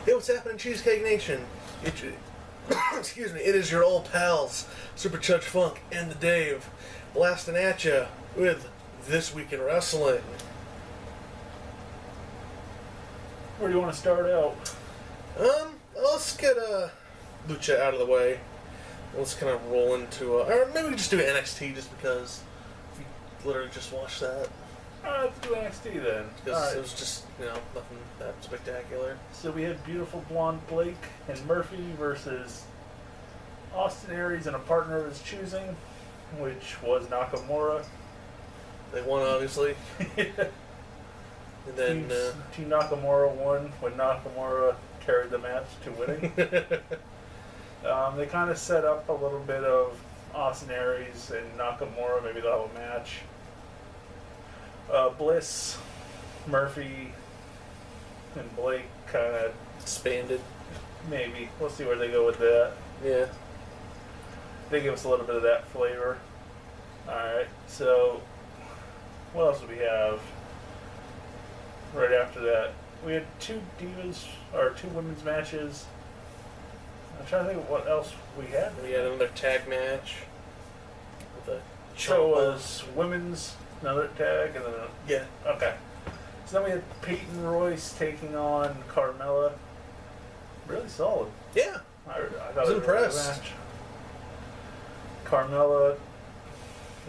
Hey, what's happening, Cheesecake Nation? Excuse me, it is your old pals, Super Chudge Funk and the Dave, blasting at you with This Week in Wrestling. Where do you want to start out? Let's get Lucha out of the way. Let's kind of roll into, or maybe we just do NXT just because we literally just watched that. Let's do NXT then. Because it was just, nothing that spectacular. So we had beautiful blonde Blake and Murphy versus Austin Aries and a partner of his choosing, which was Nakamura. They won, obviously. And then Team Nakamura won when Nakamura carried the match to winning. They kind of set up a little bit of Austin Aries and Nakamura. Maybe they'll have a match. Bliss, Murphy, and Blake kind of expanded. Maybe. We'll see where they go with that. Yeah. They give us a little bit of that flavor. Alright, so what else do we have? Right after that, we had two women's matches. I'm trying to think of what else we had. We had another tag match with a So it was women's, another tag, and then yeah. Okay. So then we had Peyton Royce taking on Carmella. Really solid. Yeah. I was thought impressed. Carmella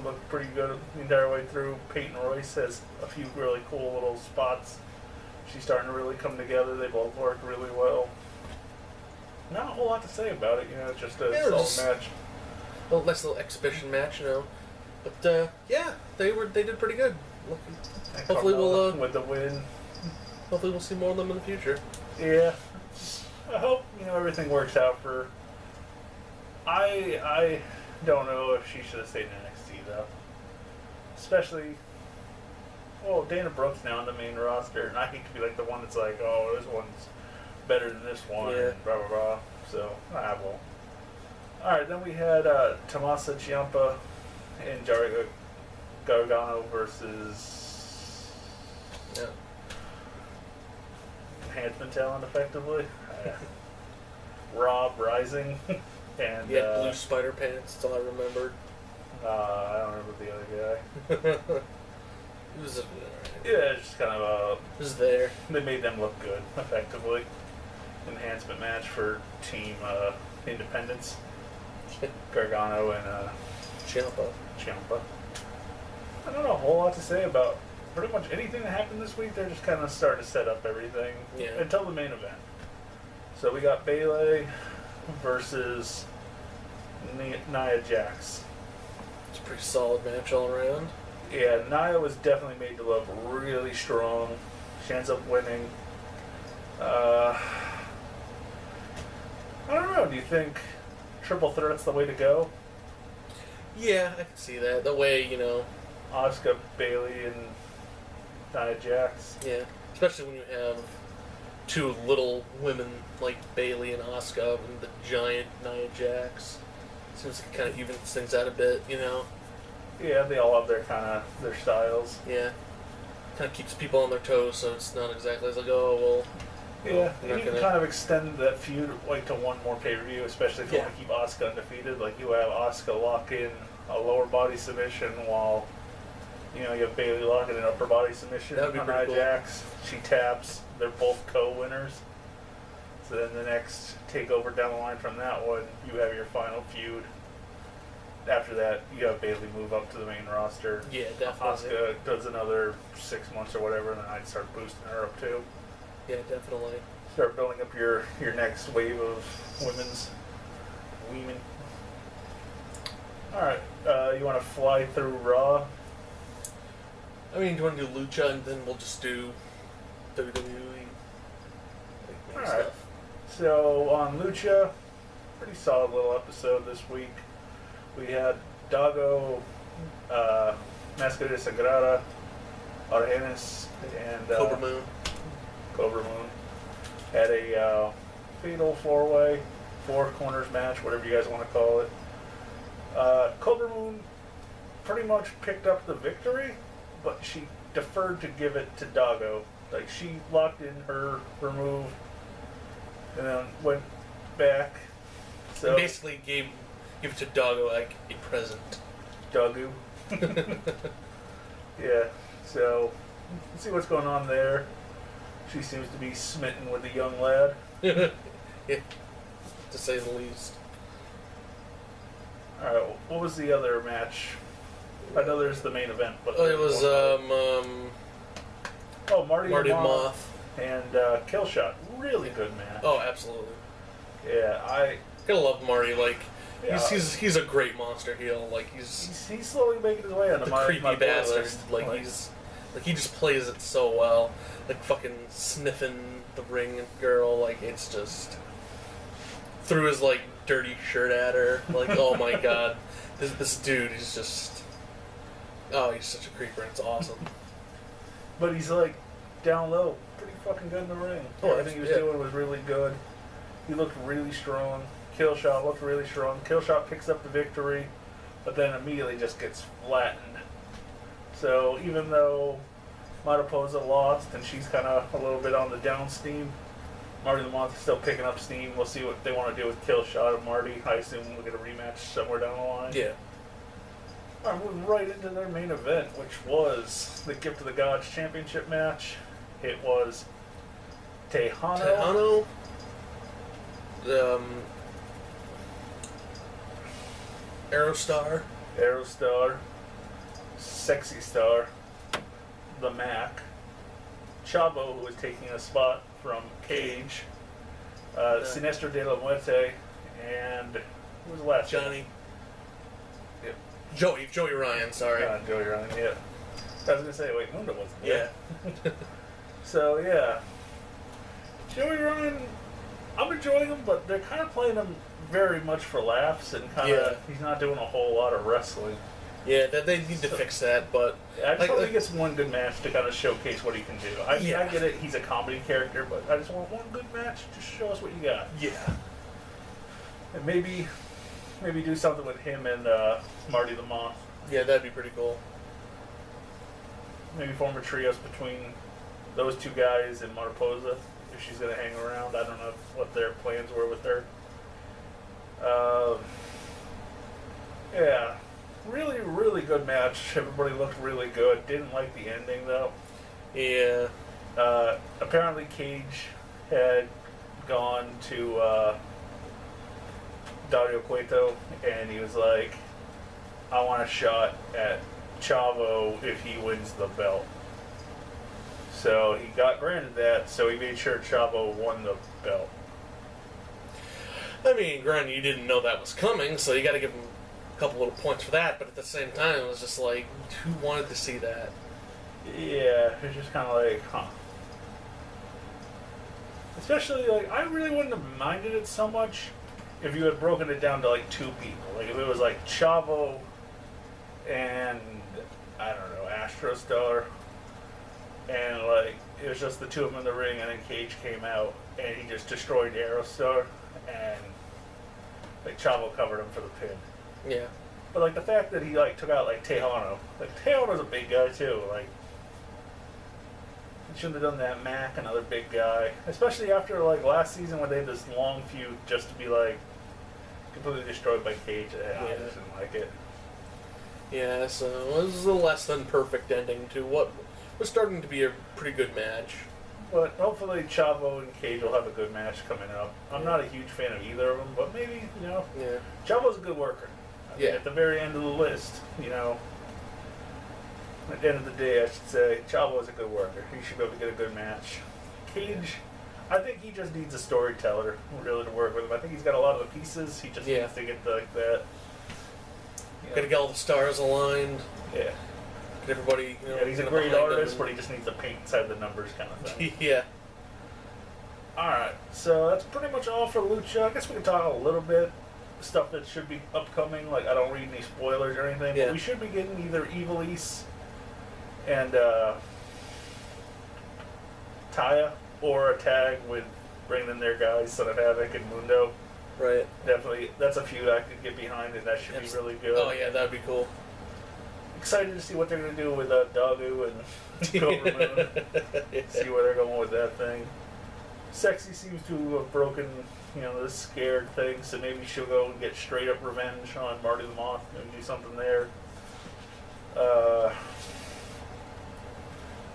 looked pretty good the entire way through. Peyton Royce has a few really cool little spots. She's starting to really come together. They both work really well. Not a whole lot to say about it, it's just a solid match. A nice little exhibition match, But they did pretty good. Hopefully we'll with the win. Hopefully we'll see more of them in the future. Yeah. I hope everything works out for. I don't know if she should have stayed in NXT though. Especially, Dana Brooke's now on the main roster, and I hate to be like the one that's like, oh, this one's better than this one, and blah blah blah. So I won't. All right, then we had Tommaso Ciampa and Gargano versus enhancement talent, effectively. Rob Rising and blue spider pants. That's all I remembered. I don't remember the other guy. It was just kind of it was there. They made them look good, effectively. Enhancement match for Team Independence. Gargano and Ciampa. I don't know a whole lot to say about pretty much anything that happened this week. They're just kind of starting to set up everything until the main event. So we got Bayley versus Nia Jax. It's a pretty solid match all around. Yeah, Nia was definitely made to look really strong. She ends up winning. I don't know. Do you think triple threat's the way to go? Yeah, I can see that. The way, Asuka, Bayley, and Nia Jax. Yeah, especially when you have two little women like Bayley and Asuka and the giant Nia Jax. Seems like it kind of evens things out a bit, Yeah, they all have their styles. Yeah. Kind of keeps people on their toes, so it's not exactly like, oh, well... Yeah, you can kind of extend that feud to one more pay-per-view, especially if you want to keep Asuka undefeated. Like, you have Asuka lock in a lower body submission while, you have Bayley locking in upper body submission on Nia Jax. She taps. They're both co-winners. So then the next takeover down the line from that one, you have your final feud. After that, you have Bayley move up to the main roster. Yeah, definitely. Asuka does another 6 months or whatever, and then I'd start boosting her up too. Yeah, definitely. Start building up your next wave of women. Alright, you want to fly through Raw? I mean, do you want to do Lucha and then we'll just do WWE? Alright. So, on Lucha, pretty solid little episode this week. We had Dago, Mascarita Sagrada, Argenis, and Cobra Moon. Had a fatal four-way, four corners match, whatever you guys want to call it. Cobra Moon pretty much picked up the victory, but she deferred to give it to Dago. Like, she locked in her move, and then went back. So And basically give it to Doggo like a present. Dogu. Yeah. So let's see what's going on there. She seems to be smitten with the young lad. Yeah, to say the least. All right. What was the other match? I know there's the main event, but It was Marty Marty the the Moth Moth. and Killshot. Really good match. Oh, absolutely. Yeah, I Gotta love Marty. Like Yeah. he's a great monster heel. Like he's he's slowly making his way on the my creepy my bastard. list. Like he just plays it so well. Like fucking sniffing the ring girl. Like it's just threw his like dirty shirt at her. Like oh my god, this dude is just he's such a creeper. It's awesome. But he's like down low, pretty fucking good in the ring. Oh, Everything he was yeah. doing was really good. He looked really strong. Killshot looked really strong. Killshot picks up the victory, but then immediately just gets flattened. So even though Mariposa lost and she's kind of a little bit on the down steam, Marty the Moth is still picking up steam. We'll see what they want to do with Killshot and Marty. I assume we'll get a rematch somewhere down the line. Yeah. I'm moving right into their main event, which was the Gift of the Gods Championship match. It was Tejano. Aerostar. Aerostar, Sexy Star, the Mac, Chavo, who was taking a spot from Cage, Sinestro de la Muerte, and who was the last? Johnny. Yep. Joey Ryan. Sorry. Joey Ryan. Yeah. I was gonna say, wait, Mundo wasn't. Yeah. So yeah, Joey Ryan, I'm enjoying him, but they're kind of playing him very much for laughs, and kind of he's not doing a whole lot of wrestling. Yeah, they need to fix that, but I just like, hope he gets one good match to kind of showcase what he can do. I Yeah. get it, he's a comedy character, but I just want one good match. Just show us what you got. yeah, And maybe do something with him and Marty the Moth. yeah, that'd be pretty cool. Maybe form a trios between those two guys and Mariposa, if she's going to hang around. I don't know what their plans were with her. Yeah, really, really good match. Everybody looked really good. Didn't like the ending, though. Yeah, Apparently Cage had gone to Dario Cueto, and he was like, I want a shot at Chavo if he wins the belt. So he got granted that, so he made sure Chavo won the belt. I mean, granted, you didn't know that was coming, so you got to give him a couple little points for that. But at the same time, it was just like, who wanted to see that? Yeah, it's just kind of like, huh. Especially, like, I really wouldn't have minded it so much if you had broken it down to, like, two people. Like, if it was, like, Chavo and, I don't know, Astrostar, and, like, it was just the two of them in the ring, and then Cage came out, and he just destroyed Aerostar, and, like, Chavo covered him for the pin. Yeah, But, like, the fact that he, like, took out, like, Tejano. Like, Tejano's a big guy, too. Like, he shouldn't have done that. Mac, another big guy. Especially after, like, last season where they had this long feud just to be, like, completely destroyed by Cage. I just didn't like it. yeah. So it was a less than perfect ending to what was starting to be a pretty good match. But hopefully Chavo and Cage will have a good match coming up. I'm not a huge fan of either of them, but maybe, you know, Yeah, Chavo's a good worker. I mean, Yeah. at the very end of the list, you know, at the end of the day, I should say, Chavo is a good worker. He should be able to get a good match. Cage, I think he just needs a storyteller really to work with him. I think he's got a lot of the pieces. He just needs to get like that. You gotta get all the stars aligned. Yeah. Get everybody. You know, Yeah, he's a get great behind him artist, and- but he just needs to paint inside the numbers kind of thing. yeah. Alright, so that's pretty much all for Lucha. I guess we can talk a little bit stuff that should be upcoming. Like, I don't read any spoilers or anything, Yeah. but we should be getting either Evilise and Taya, or a tag with bringing in their guys, Son of Havoc and Mundo. Right. Definitely, that's a feud I could get behind, and that should be really good. Oh yeah, that'd be cool. Excited to see what they're going to do with Dagu and Cobra Moon. See where they're going with that thing. Sexy seems to have broken, this scared thing, so maybe she'll go and get straight up revenge on Marty the Moth and do something there. I'm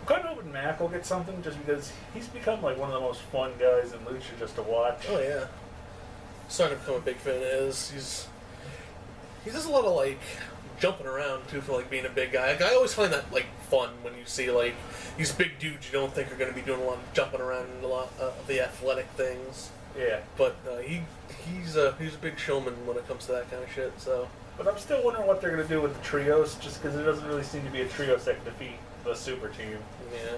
kind of hoping Mac will get something just because he's become like one of the most fun guys in Lucha just to watch. Oh yeah, starting to become a big fan of his. He does a lot of like jumping around too for like being a big guy. Like, I always find that like fun when you see like these big dudes you don't think are going to be doing a lot of jumping around and a lot of the athletic things. Yeah. But he's a big showman when it comes to that kind of shit. So. But I'm still wondering what they're going to do with the trios, just because there doesn't really seem to be a trio that can defeat the super team. Yeah.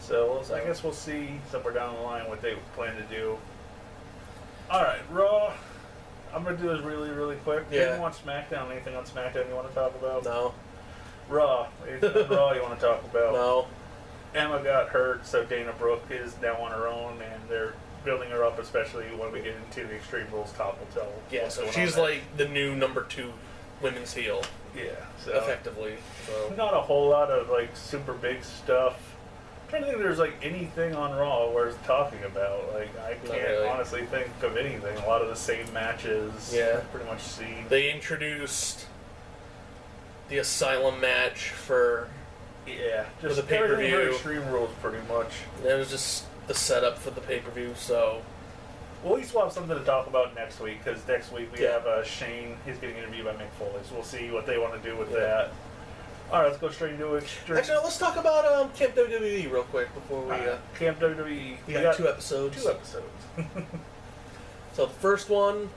So I guess we'll see somewhere down the line what they plan to do. All right, Raw. I'm going to do this really, really quick. Yeah. Didn't watch SmackDown. Anything on SmackDown you want to talk about? No. Raw. Anything on Raw you want to talk about? No. Emma got hurt, so Dana Brooke is now on her own, and they're building her up, especially when we get into the Extreme Rules top will tell. Yeah, so she's like the new number 2 women's heel. Yeah, so effectively. So. Not a whole lot of like super big stuff. I'm trying to think if there's like anything on Raw worth talking about. Like I can't honestly think of anything. A lot of the same matches. Yeah, pretty much seen. They introduced the Asylum match for just the pay-per-view. Extreme Rules, pretty much. It was just the setup for the pay-per-view. So we'll at least have something to talk about next week, because next week we have Shane. He's getting interviewed by Mick Foley, so we'll see what they want to do with that. All right, let's go straight into it. Actually, let's talk about Camp WWE real quick before we... Camp WWE. We got 2 episodes. 2 episodes. So the first one,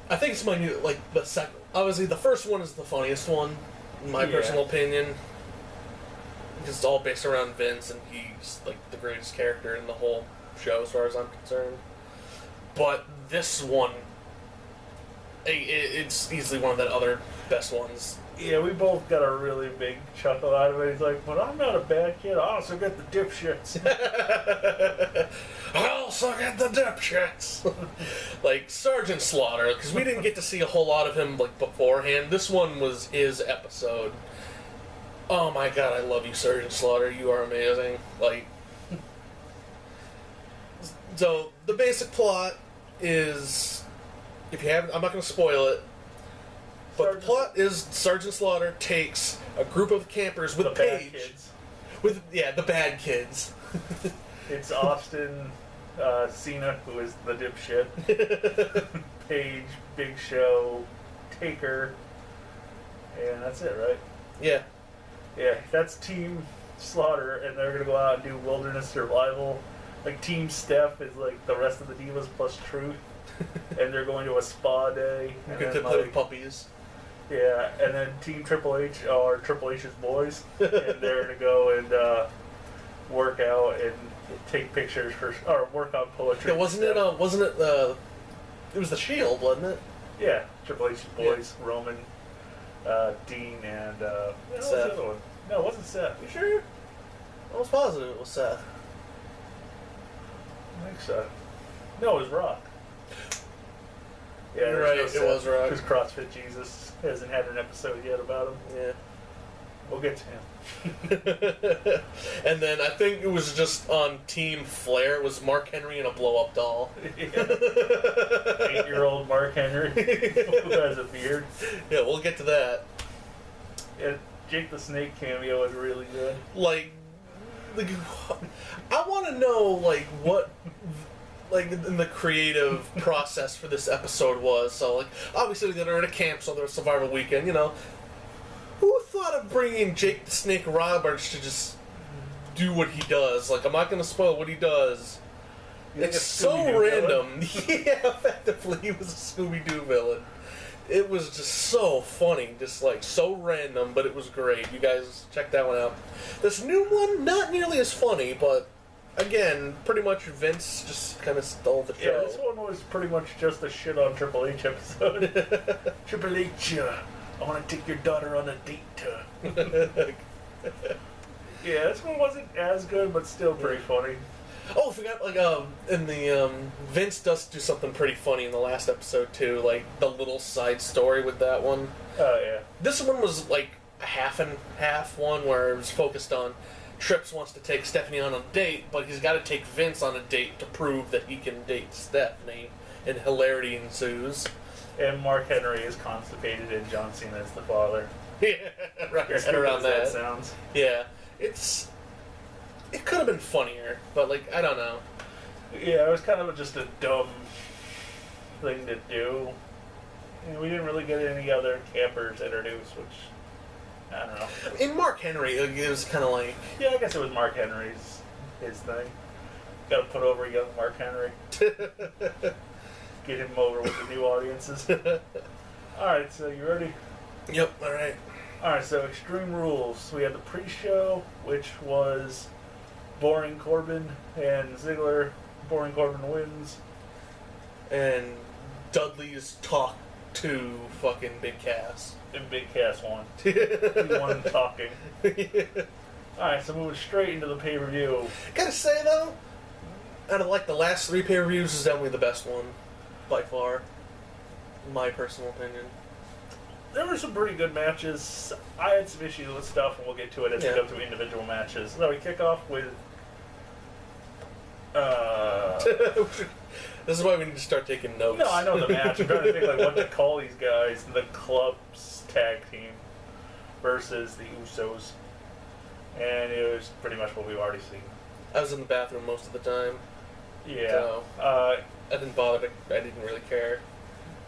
I think it's my new... Like, the second... Obviously, the first one is the funniest one, in my personal opinion. Because it's all based around Vince, and he's, like, the greatest character in the whole show, as far as I'm concerned. But this one, it's easily one of the other best ones. Yeah, we both got a really big chuckle out of it. He's like, but I'm not a bad kid. I also get the dipshits. I also get the dipshits. Like, Sergeant Slaughter, because we didn't get to see a whole lot of him, like, beforehand. This one was his episode. Oh my god, I love you, Sergeant Slaughter. You are amazing. Like... So, the basic plot is, if you haven't, I'm not going to spoil it, but the plot is Sergeant Slaughter takes a group of campers with Paige. The bad kids. It's Austin, Cena, who is the dipshit, Paige, Big Show, Taker, and that's it, right? Yeah. Yeah, that's Team Slaughter, and they're going to go out and do Wilderness Survival. Like, Team Steph is like the rest of the Divas plus Truth, and they're going to a spa day. You get to play with puppies. Yeah, and then Team Triple H are Triple H's boys, and they're going to go and work out and take pictures or work on poetry. Yeah, wasn't it it was the Shield, wasn't it? Yeah, Triple H's boys, Roman, Dean, and Seth. What was the other one? No, it wasn't Seth. You sure? I was positive it was Seth. I think so. No, it was Rock. Yeah, you're right. No it was Rock. Because CrossFit Jesus hasn't had an episode yet about him. Yeah. We'll get to him. And then I think it was just on Team Flair. It was Mark Henry and a blow-up doll. 8-year-old Mark Henry who has a beard. Yeah, we'll get to that. Yeah, Jake the Snake cameo is really good. Like I want to know, like, what, like, the creative process for this episode was. So, like, obviously they're in a camp, so they're a survival weekend, you know. Who thought of bringing Jake the Snake Roberts to just do what he does? Like, I'm not going to spoil what he does. It's so random. Yeah, effectively, he was a Scooby-Doo villain. It was just so funny, just like so random, but it was great. You guys check that one out. This new one, not nearly as funny, but again, pretty much Vince just kind of stole the show. Yeah, this one was pretty much just a shit on Triple H episode. Triple H, I want to take your daughter on a date. Yeah, this one wasn't as good, but still pretty funny. Oh, I forgot, like, in the, Vince does do something pretty funny in the last episode, too, like, the little side story with that one. Oh, yeah. This one was, like, a half and half one, where it was focused on Trips wants to take Stephanie on a date, but he's got to take Vince on a date to prove that he can date Stephanie, and hilarity ensues. And Mark Henry is constipated, and John Cena is the father. Yeah, wrap your head around that. Sounds. Yeah, it could have been funnier, but like I don't know. Yeah, it was kind of just a dumb thing to do. And we didn't really get any other campers introduced, which I don't know. In Mark Henry, it was kind of like Yeah, I guess it was Mark Henry's his thing. Got to put over young Mark Henry. Get him over with the new audiences. All right, so you ready? Yep. All right. All right, so Extreme Rules. We had the pre-show, which was Boring Corbin and Ziggler. Boring Corbin wins. And Dudley's talk to fucking Big Cass. And Big Cass won. He won talking. Alright, so moving straight into the pay-per-view. Gotta say though, out of like the last 3 pay-per-views, this is definitely the best one. By far. In my personal opinion. There were some pretty good matches. I had some issues with stuff, and we'll get to it as we go through individual matches. So we kick off with... This is why we need to start taking notes. No, I know the match. I'm trying to think like what to call these guys. The Club's tag team versus the Usos. And it was pretty much what we've already seen. I was in the bathroom most of the time. Yeah. So, I didn't bother. I didn't really care.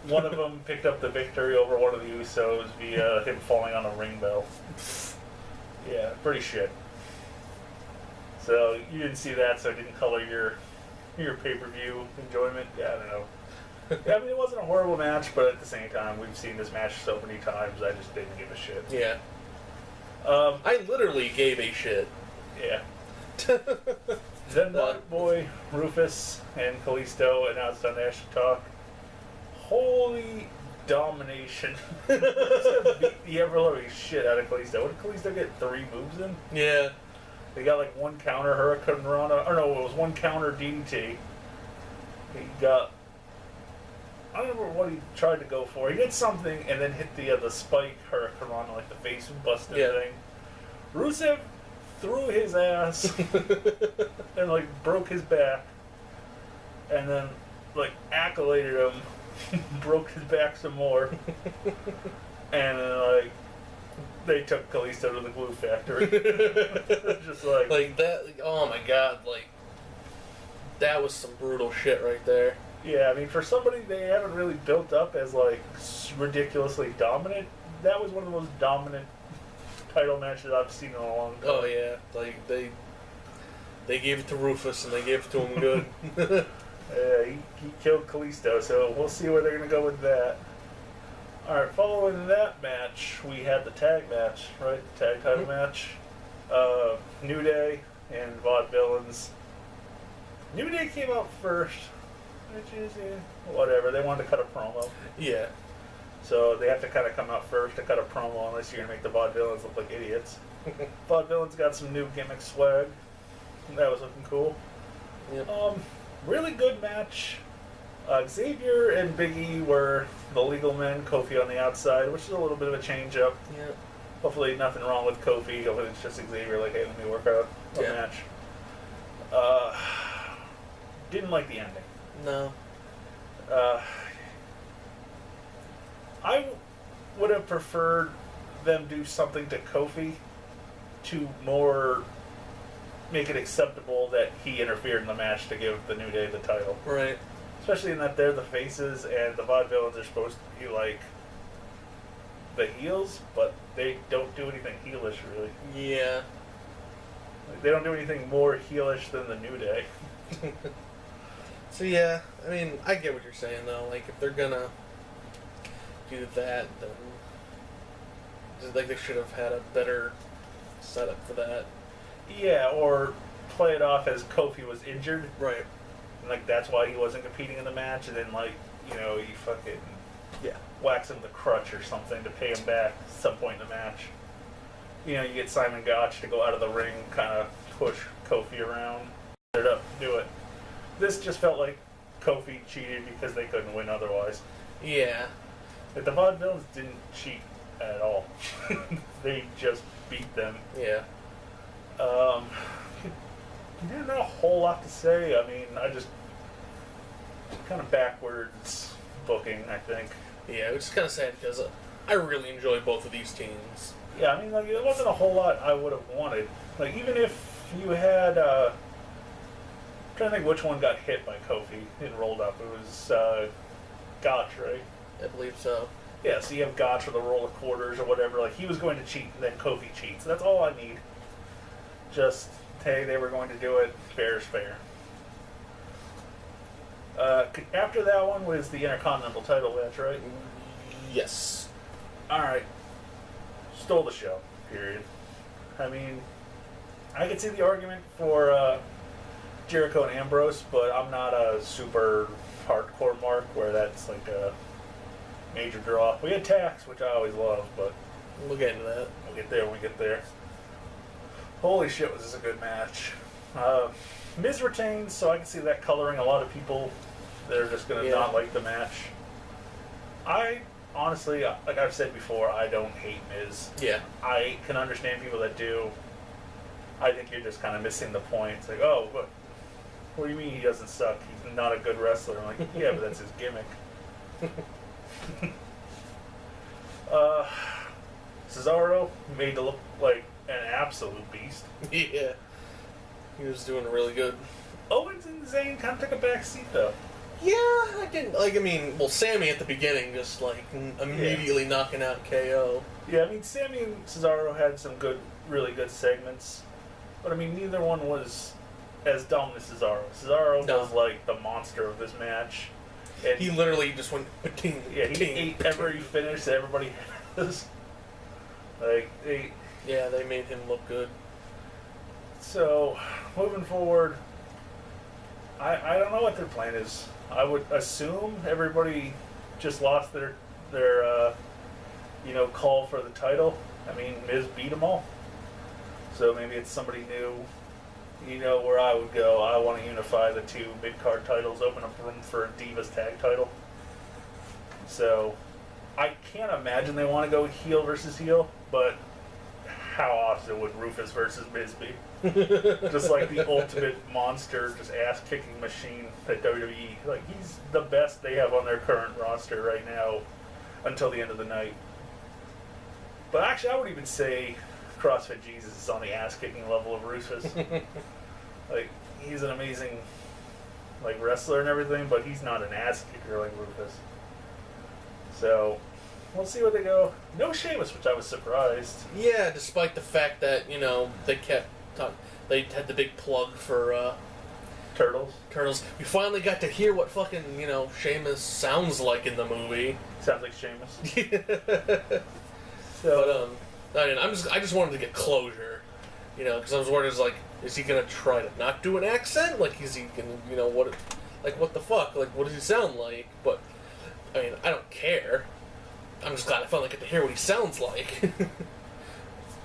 One of them picked up the victory over one of the Usos via him falling on a ring bell. Yeah, pretty shit. So you didn't see that, so it didn't color your pay-per-view enjoyment. Yeah, I don't know. Yeah, I mean, it wasn't a horrible match, but at the same time, we've seen this match so many times, I just didn't give a shit. Yeah. I literally gave a shit. Yeah. Then Dark Boy, Rufus, and Kalisto announced on Nash Talk. Holy domination. Beat the ever-loving shit out of Kalisto. What did Kalisto get 3 moves in? Yeah. They got like 1 counter Hurricane Rana. Or no, it was 1 counter DDT. He got... I don't remember what he tried to go for. He did something and then hit the spike Hurricane Rana, like the face busted thing. Rusev threw his ass and like broke his back. And then like accoladed him. Broke his back some more. And then like... They took Kalisto to the glue factory. Just like that. Oh my god! Like that was some brutal shit right there. Yeah, I mean, for somebody they haven't really built up as like ridiculously dominant, that was one of the most dominant title matches I've seen in a long time. Oh yeah, like they gave it to Rufus and they gave it to him good. Yeah, he killed Kalisto, so we'll see where they're gonna go with that. Alright, following that match, we had the tag match, right? The tag title match. New Day and Vaudevillains. New Day came out first, which is, whatever. They wanted to cut a promo. Yeah. So they have to kind of come out first to cut a promo unless you're going to make the Vaudevillains look like idiots. Vaudevillains got some new gimmick swag. That was looking cool. Yep. Really good match. Xavier and Big E were the legal men, Kofi on the outside, which is a little bit of a change up. Yeah. Hopefully nothing wrong with Kofi. Hopefully it's just Xavier like, hey, let me work out a match. Didn't like the ending. No. I would have preferred them do something to Kofi to more make it acceptable that he interfered in the match to give the New Day the title. Right. Especially in that they're the faces and the Vaudevillains are supposed to be like the heels, but they don't do anything heelish really. Yeah. Like, they don't do anything more heelish than the New Day. So yeah, I mean, I get what you're saying though. Like, if they're gonna do that, then like they should have had a better setup for that. Yeah, or play it off as Kofi was injured. Right. And, like, that's why he wasn't competing in the match, and then, like, you know, you fucking wax him with a crutch or something to pay him back at some point in the match. You know, you get Simon Gotch to go out of the ring, kind of push Kofi around, set it up, do it. This just felt like Kofi cheated because they couldn't win otherwise. Yeah. Like, the Vaudevillains didn't cheat at all. They just beat them. Yeah. Um, Not a whole lot to say. I mean, I just kind of backwards booking, I think. Yeah, which is kind of sad because I really enjoy both of these teams. Yeah, I mean, like, there wasn't a whole lot I would have wanted. Like, even if you had, I'm trying to think which one got hit by Kofi and rolled up. It was Gotch, right? I believe so. Yeah, so you have Gotch with a roll of quarters or whatever. Like, he was going to cheat, and then Kofi cheats. That's all I need. Just, hey, they were going to do it. Fair is fair. After that one was the Intercontinental title match, right? Yes. Alright. Stole the show, period. I mean, I could see the argument for Jericho and Ambrose, but I'm not a super hardcore mark where that's like a major draw. We had Tax, which I always love, but We'll get into that. we'll get there when we get there. Holy shit, was this a good match. Miz retains, so I can see that coloring a lot of people that are just going to not like the match. I honestly, like I've said before, I don't hate Miz. Yeah. I can understand people that do. I think you're just kind of missing the point. It's like, oh, what do you mean he doesn't suck? He's not a good wrestler. I'm like, yeah, but that's his gimmick. Cesaro made to look like an absolute beast. Yeah. He was doing really good. Owens and Zayn kind of took a back seat, though. Yeah, I didn't like. I mean, well, Sammy at the beginning just like immediately knocking out KO. Yeah, I mean, Sammy and Cesaro had some really good segments, but I mean, neither one was as dumb as Cesaro. Cesaro was like the monster of this match. And he literally just went ting. Yeah, he ate every finish that everybody has. Like they made him look good. So, moving forward, I don't know what their plan is. I would assume everybody just lost their call for the title. I mean, Miz beat them all. So maybe it's somebody new. You know where I would go. I want to unify the two mid-card titles, open up room for a Divas tag title. So I can't imagine they want to go heel versus heel, but how awesome would Rufus versus Miz be? Just like the ultimate monster, just ass-kicking machine at WWE. Like, he's the best they have on their current roster right now until the end of the night. But actually, I would even say CrossFit Jesus is on the ass-kicking level of Rufus. Like, he's an amazing wrestler and everything, but he's not an ass-kicker like Rufus. So, we'll see where they go. No Sheamus, which I was surprised. Yeah, despite the fact that, they kept they had the big plug for Turtles. We finally got to hear what fucking, Sheamus sounds like in the movie. Sounds like Sheamus. So, but, I just wanted to get closure, because I was worried, is he gonna try to not do an accent? Like, is he gonna, what the fuck? Like, what does he sound like? But, I don't care. I'm just glad I finally get to hear what he sounds like.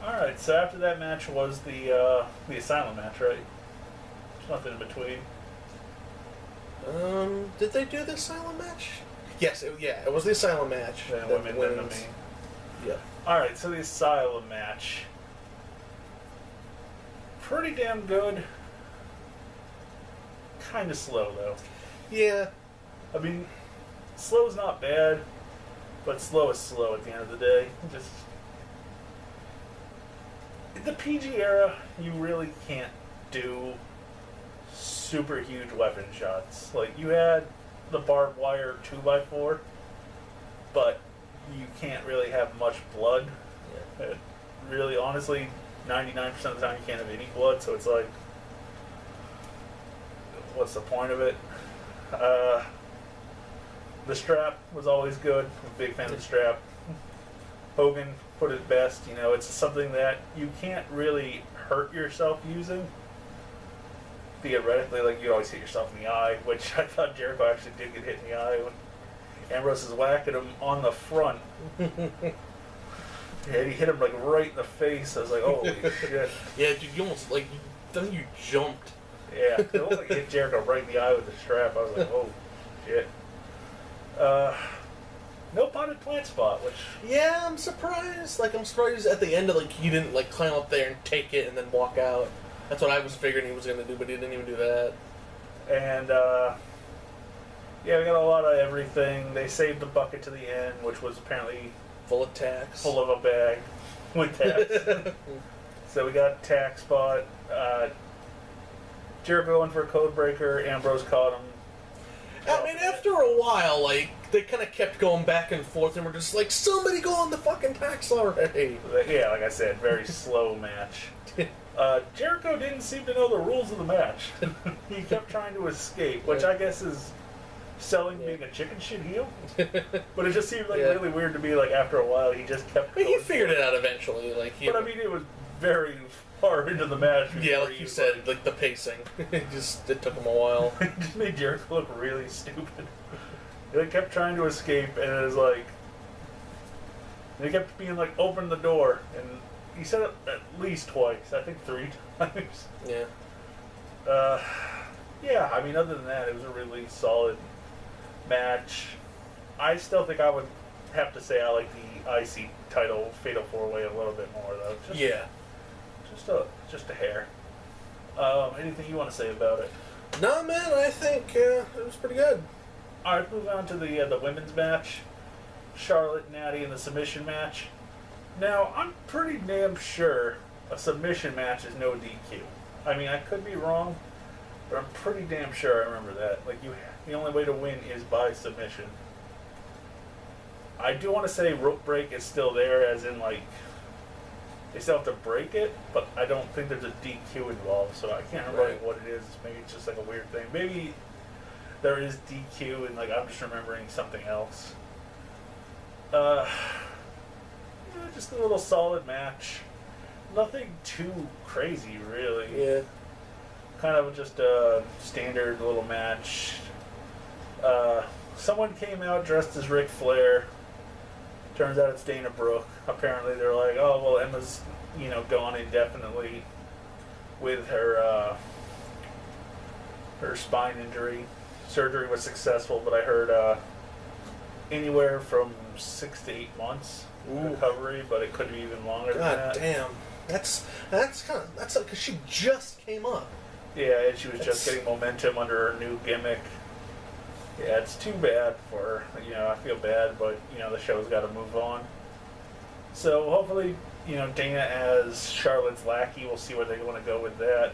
Alright, so after that match was the Asylum match, right? There's nothing in between. Did they do the Asylum match? Yes, it was the Asylum match. Yeah, women and the main. Yeah. Alright, so the Asylum match. Pretty damn good. Kind of slow, though. Yeah. I mean, slow's not bad, but slow is slow at the end of the day. Just in the PG era, you really can't do super huge weapon shots. Like, you had the barbed wire 2x4, but you can't really have much blood. Yeah. Really, honestly, 99% of the time you can't have any blood, so it's like, what's the point of it? The strap was always good. I'm a big fan of the strap. Hogan put it best. It's something that you can't really hurt yourself using. Theoretically, like, you always hit yourself in the eye, which I thought Jericho actually did get hit in the eye when Ambrose is whacking him on the front. And he hit him, like, right in the face. I was like, holy shit. Yeah, dude, you almost, then you jumped. Yeah, it looked like he hit Jericho right in the eye with the strap. I was like, oh, shit. No potted plant spot, which... Yeah, I'm surprised. Like, I'm surprised at the end of, like, he didn't, like, climb up there and take it and then walk out. That's what I was figuring he was going to do, but he didn't even do that. And, yeah, we got a lot of everything. They saved the bucket to the end, which was apparently... Full of tacks. Full of a bag with tacks. So we got tack spot. Jericho went for a code breaker. Ambrose caught him. I mean, after a while, like, they kind of kept going back and forth, and we're just like, somebody go on the fucking tacks already. Yeah, like I said, very slow match. Jericho didn't seem to know the rules of the match. He kept trying to escape, which I guess is selling being a chicken shit heel. But it just seemed like really weird to me. Like after a while, he just kept. I mean, he figured it out eventually. Like, but I mean, it was very far into the match. Yeah, like you said, like the pacing. It took him a while. It just made Jericho look really stupid. They kept trying to escape, and it was like they kept being like, "Open the door," and he said it at least twice. I think 3 times. Yeah. Yeah. I mean, other than that, it was a really solid match. I still think I would have to say I like the IC title Fatal 4-Way a little bit more, though. Just a hair. Anything you want to say about it? No, man. I think it was pretty good. All right, move on to the women's match. Charlotte and Natty in the submission match. Now, I'm pretty damn sure a submission match is no DQ. I mean, I could be wrong, but I'm pretty damn sure I remember that. Like, the only way to win is by submission. I do want to say rope break is still there, as in, like, they still have to break it, but I don't think there's a DQ involved, so I can't remember what it is. Maybe it's just like a weird thing. Maybe there is DQ, and like I'm just remembering something else. Just a little solid match. Nothing too crazy, really. Yeah. Kind of just a standard little match. Someone came out dressed as Ric Flair. Turns out it's Dana Brooke. Apparently they're like, oh, well, Emma's, gone indefinitely with her her spine injury. Surgery was successful, but I heard anywhere from 6 to 8 months recovery, but it could be even longer than that. God damn. That's because she just came up. Yeah, and she was just getting momentum under her new gimmick. Yeah, it's too bad for her. I feel bad, but, the show's got to move on. So hopefully, Dana as Charlotte's lackey, we'll see where they want to go with that.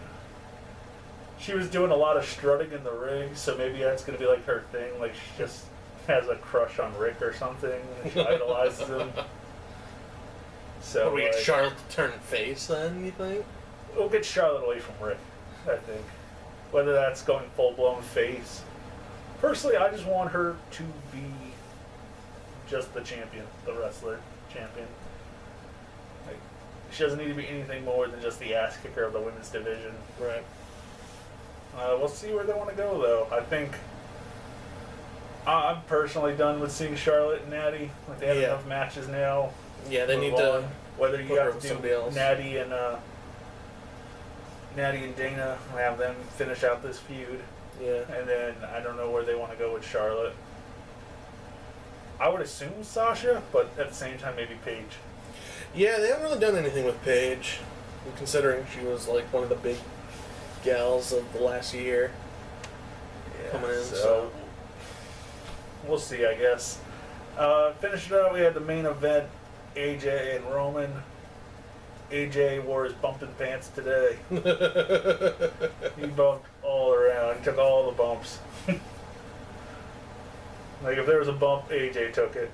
She was doing a lot of strutting in the ring, so maybe that's going to be like her thing. Like, she just has a crush on Rick or something, and she idolizes him. So we get Charlotte to turn face then, you think? We'll get Charlotte away from Rick, I think. Whether that's going full-blown face. Personally, I just want her to be just the champion, the wrestler champion. Like, she doesn't need to be anything more than just the ass kicker of the women's division. Right. We'll see where they want to go, though. I think I'm personally done with seeing Charlotte and Natty. Like, they have enough matches now. Yeah, they need to. Whether you have to do else. Natty and Dana, have them finish out this feud. Yeah. And then I don't know where they want to go with Charlotte. I would assume Sasha, but at the same time, maybe Paige. Yeah, they haven't really done anything with Paige, considering she was like one of the big gals of the last year coming in. So we'll see, I guess. Finished it out, we had the main event, AJ and Roman. AJ wore his bumping pants today. He bumped all around. He took all the bumps. Like, if there was a bump, AJ took it.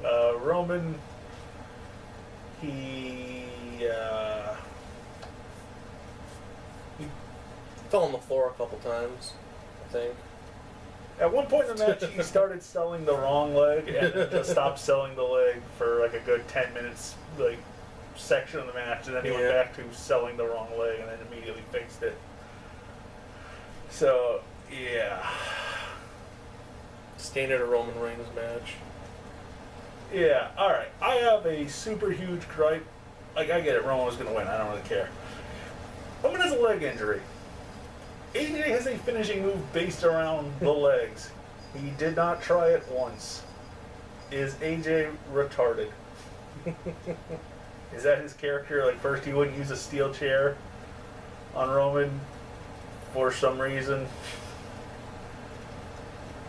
Roman, he fell on the floor a couple times, I think. At one point in the match, he started selling the wrong leg and then just stopped selling the leg for like a good 10 minutes, like, section of the match, and then he went back to selling the wrong leg and then immediately fixed it. So, yeah. Standard of Roman Reigns match. Yeah, alright. I have a super huge gripe. Like, I get it, Roman was going to win. I don't really care. Roman has a leg injury. AJ has a finishing move based around the legs. He did not try it once. is AJ retarded? Is that his character? Like, first he wouldn't use a steel chair on Roman for some reason.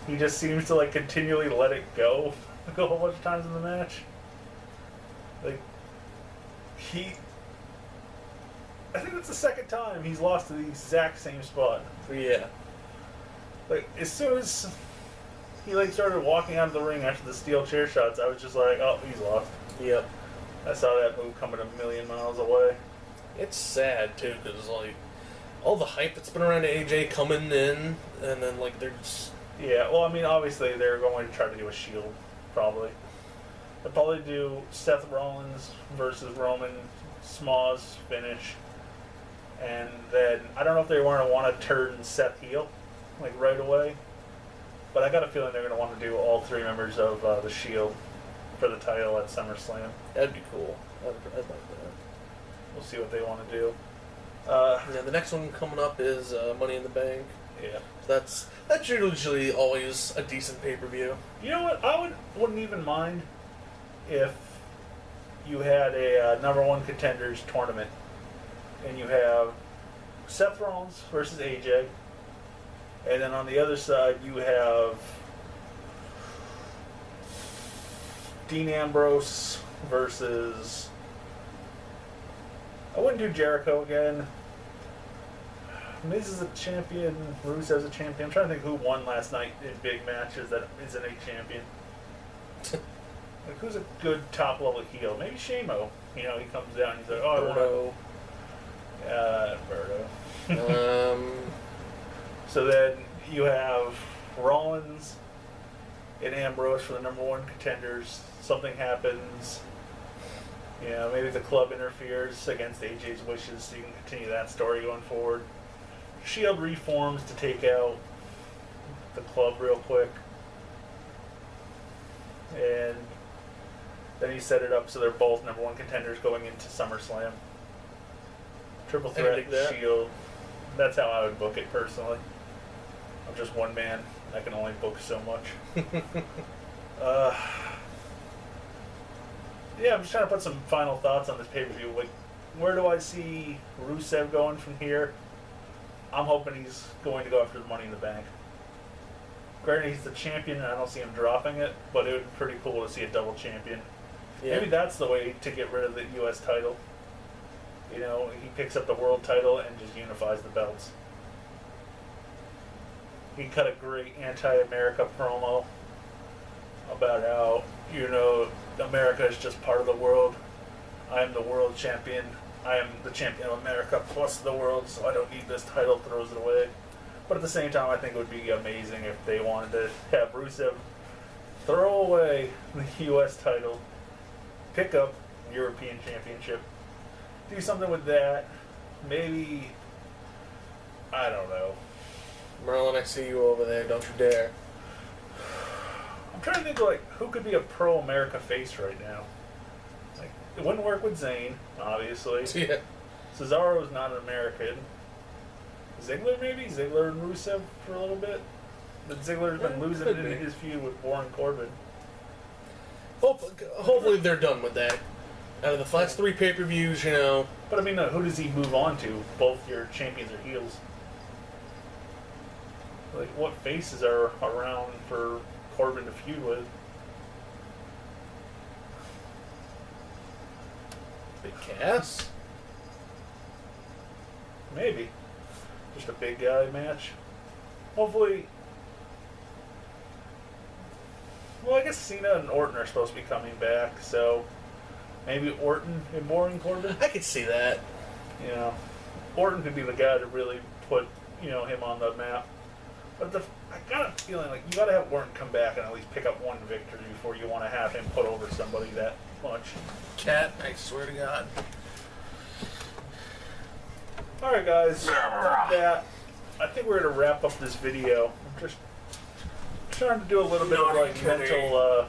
He just seems to, like, continually let it go like a whole bunch of times in the match. Like, I think it's the second time he's lost to the exact same spot. Yeah. Like, as soon as he, like, started walking out of the ring after the steel chair shots, I was just like, oh, he's lost. Yep. I saw that move coming a million miles away. It's sad, too, because, like, all the hype that's been around AJ coming in, and then, like, they're just... Yeah, well, I mean, obviously they're going to try to do a Shield, probably. They'll probably do Seth Rollins versus Roman, Smoz finish. And then, I don't know if they want to turn Seth heel, like, right away. But I got a feeling they're going to want to do all three members of the Shield for the title at SummerSlam. That'd be cool. I'd like that. We'll see what they want to do. Yeah, the next one coming up is Money in the Bank. Yeah. So that's usually always a decent pay-per-view. You know what? I wouldn't even mind if you had a number one contenders tournament and you have Seth Rollins versus AJ, and then on the other side you have Dean Ambrose versus... I wouldn't do Jericho again. Miz is a champion, Rusev's a champion. I'm trying to think who won last night in big matches that isn't a champion. Like, who's a good top level heel? Maybe Shamo. You know, he comes down and he's like, oh, I want Berto. So then you have Rollins and Ambrose for the number one contenders. Something happens. You know, maybe the club interferes against AJ's wishes so you can continue that story going forward. Shield reforms to take out the club real quick. And then he set it up so they're both number one contenders going into SummerSlam. Triple threat, Shield. That's how I would book it personally. I'm just one man. I can only book so much. Yeah, I'm just trying to put some final thoughts on this pay-per-view. Like, where do I see Rusev going from here? I'm hoping he's going to go after the Money in the Bank. Granted, he's the champion, and I don't see him dropping it, but it would be pretty cool to see a double champion. Yeah. Maybe that's the way to get rid of the U.S. title. You know, he picks up the world title and just unifies the belts. He cut a great anti-America promo about how, you know, America is just part of the world. I am the world champion. I am the champion of America plus the world, so I don't need this title. Throws it away. But at the same time, I think it would be amazing if they wanted to have Rusev throw away the U.S. title, pick up European Championship, do something with that. Maybe, I don't know. Merlin, I see you over there. Don't you dare. I'm trying to think, like, who could be a pro-America face right now? Like, it wouldn't work with Zayn, obviously. Yeah. Cesaro's not an American. Ziggler, maybe? Ziggler and Rusev for a little bit? But Ziggler's been losing in his feud with Baron Corbin. Hopefully they're done with that. Out of the last three pay-per-views, you know. But I mean, who does he move on to? Both your champions are heels. Like, what faces are around for Corbin to feud with? Big Cass? Maybe. Just a big guy match. Hopefully. Well, I guess Cena and Orton are supposed to be coming back, so maybe Orton and Baron Corbin? I could see that. You know, Orton could be the guy to really put, you know, him on the map. But I got a feeling like you got to have Orton come back and at least pick up one victory before you want to have him put over somebody that much. Cat, I swear to God. Alright guys, with that, I think we're going to wrap up this video. I'm just trying to do a little bit of like mental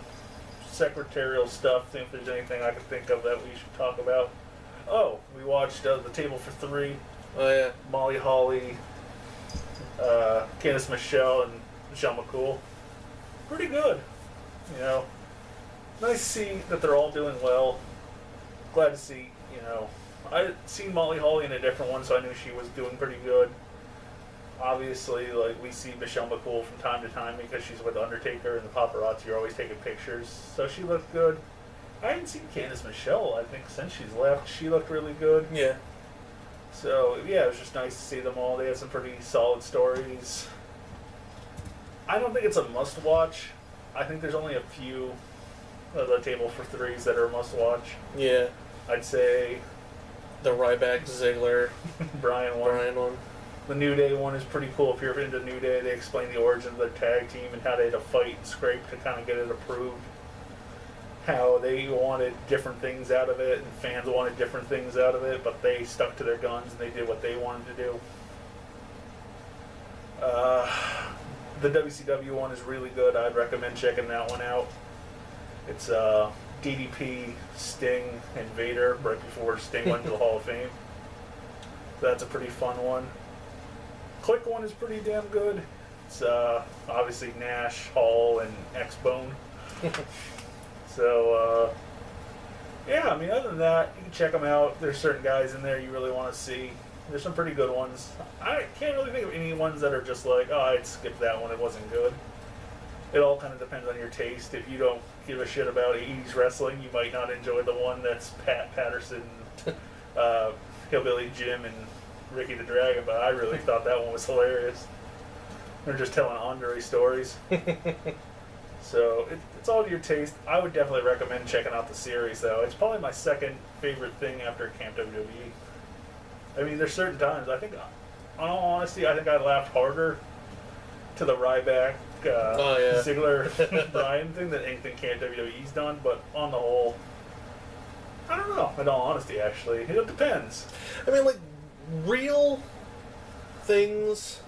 secretarial stuff, see if there's anything I can think of that we should talk about. Oh, we watched The Table for Three. Oh yeah. Molly Holly, Candice Michelle, and Michelle McCool. Pretty good. You know, nice to see that they're all doing well. Glad to see, I'd seen Molly Holly in a different one, so I knew she was doing pretty good. Obviously, like, we see Michelle McCool from time to time because she's with Undertaker, and the paparazzi are always taking pictures, so she looked good. I hadn't seen Candice Michelle, I think, since she's left. She looked really good. Yeah. So, yeah, it was just nice to see them all. They had some pretty solid stories. I don't think it's a must-watch. I think there's only a few of the Table for Threes that are must-watch. Yeah. I'd say The Ryback Ziggler Brian one. The New Day one is pretty cool. If you're into New Day, they explain the origin of their tag team and how they had to fight and scrape to kind of get it approved. How they wanted different things out of it, and fans wanted different things out of it, but they stuck to their guns and they did what they wanted to do. The WCW one is really good. I'd recommend checking that one out. It's DDP, Sting, and Vader right before Sting went to the Hall of Fame. That's a pretty fun one. Click one is pretty damn good. It's obviously Nash, Hall, and X-Bone. So, yeah, I mean, other than that, you can check them out. There's certain guys in there you really want to see. There's some pretty good ones. I can't really think of any ones that are just like, oh, I'd skip that one, it wasn't good. It all kind of depends on your taste. If you don't give a shit about 80s wrestling, you might not enjoy the one that's Pat Patterson, Hillbilly Jim, and Ricky the Dragon, but I really thought that one was hilarious. They're just telling Andre stories. So it's all to your taste. I would definitely recommend checking out the series, though. It's probably my second favorite thing after Camp WWE. I mean, there's certain times, I think, in all honesty, I think I laughed harder to the Ryback, Ziggler, Bryan thing than anything Camp WWE's done, but on the whole, I don't know, in all honesty, actually. It depends. I mean, like, real things,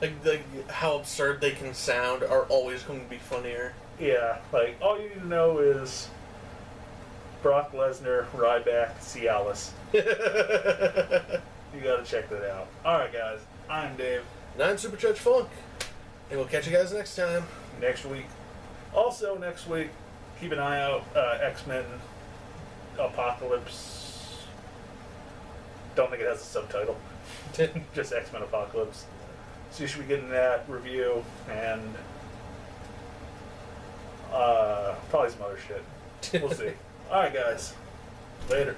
like how absurd they can sound, are always going to be funnier. Yeah, like, all you need to know is Brock Lesnar, Ryback, Cialis. You gotta check that out. Alright, guys, I'm Dave. And I'm Super Judge Funk. And we'll catch you guys next time. Next week. Also, next week, keep an eye out, X-Men Apocalypse. Don't think it has a subtitle. Just X-Men Apocalypse. So you should be getting that review and probably some other shit. We'll see. Alright, guys. Later.